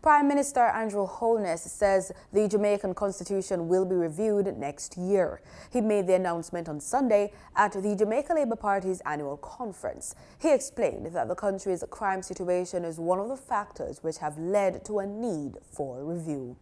Prime Minister Andrew Holness says the Jamaican Constitution will be reviewed next year. He made the announcement on Sunday at the Jamaica Labour Party's annual conference. He explained that the country's crime situation is one of the factors which have led to a need for review.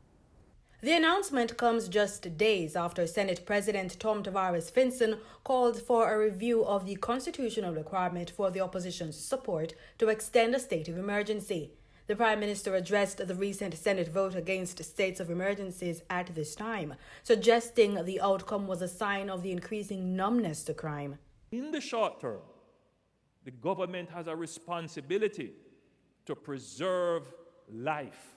The announcement comes just days after Senate President Tom Tavares Finson called for a review of the constitutional requirement for the opposition's support to extend a state of emergency. The Prime Minister addressed the recent Senate vote against states of emergencies at this time, suggesting the outcome was a sign of the increasing numbness to crime. In the short term, the government has a responsibility to preserve life.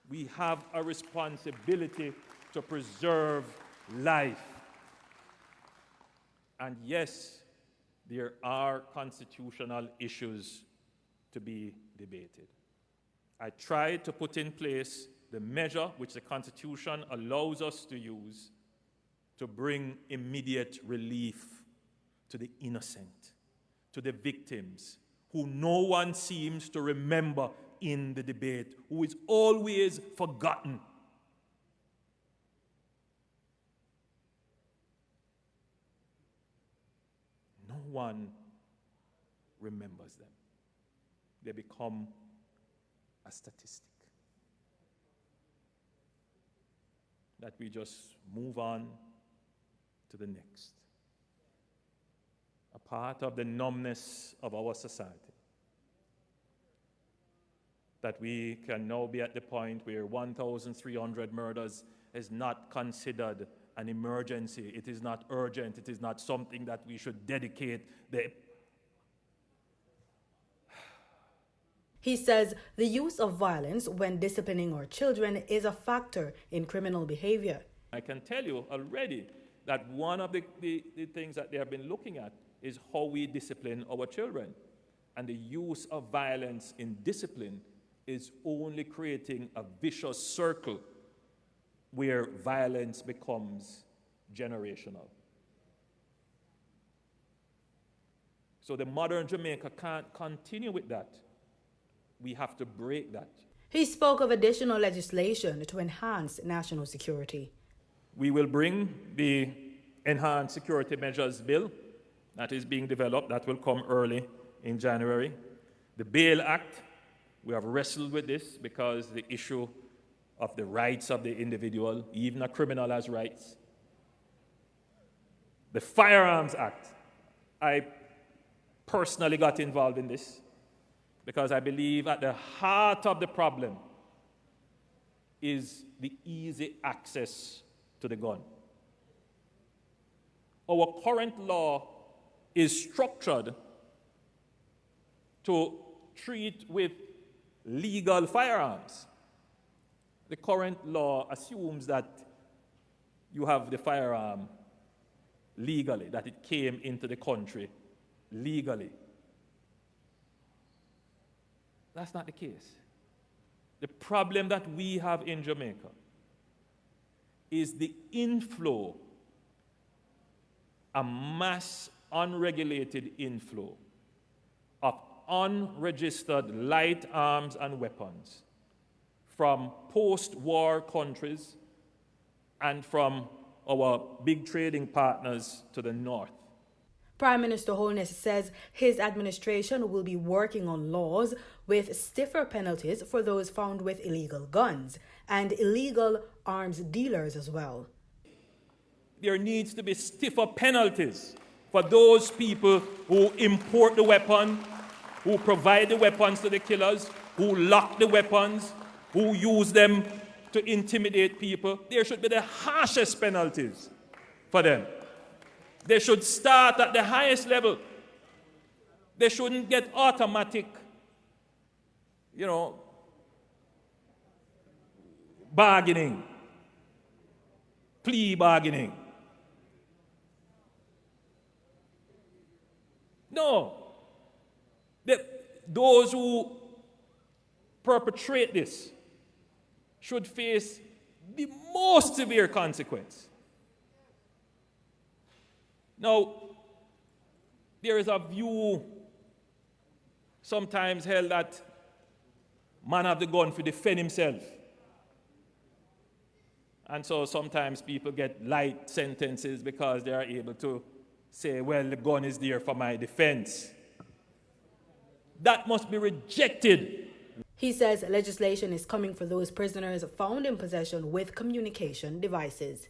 We have a responsibility to preserve life. And yes, there are constitutional issues to be debated. I tried to put in place the measure which the Constitution allows us to use to bring immediate relief to the innocent, to the victims, who no one seems to remember in the debate, who is always forgotten. No one remembers them. They become a statistic that we just move on to the next. A part of the numbness of our society. That we can now be at the point where 1,300 murders is not considered an emergency. It is not urgent. It is not something that we should dedicate the... He says the use of violence when disciplining our children is a factor in criminal behavior. I can tell you already that one of the things that they have been looking at is how we discipline our children. And the use of violence in discipline is only creating a vicious circle where violence becomes generational. So the modern Jamaica can't continue with that. We have to break that. He spoke of additional legislation to enhance national security. We will bring the Enhanced Security Measures Bill that is being developed. That will come early in January. The Bail Act, we have wrestled with this because the issue of the rights of the individual, even a criminal has rights. The Firearms Act, I personally got involved in this because I believe at the heart of the problem is the easy access to the gun. Our current law is structured to treat with legal firearms. The current law assumes that you have the firearm legally, that it came into the country legally. That's not the case. The problem that we have in Jamaica is the inflow, a mass unregulated inflow of unregistered light arms and weapons from post-war countries and from our big trading partners to the north. Prime Minister Holness says his administration will be working on laws with stiffer penalties for those found with illegal guns and illegal arms dealers as well. There needs to be stiffer penalties for those people who import the weapon, who provide the weapons to the killers, who lock the weapons, who use them to intimidate people. There should be the harshest penalties for them. They should start at the highest level. They shouldn't get automatic, bargaining, plea bargaining. No. Those who perpetrate this should face the most severe consequence. Now, there is a view sometimes held that Man have the gun to defend himself. And so sometimes people get light sentences because they are able to say, well, the gun is there for my defense. That must be rejected. He says legislation is coming for those prisoners found in possession with communication devices.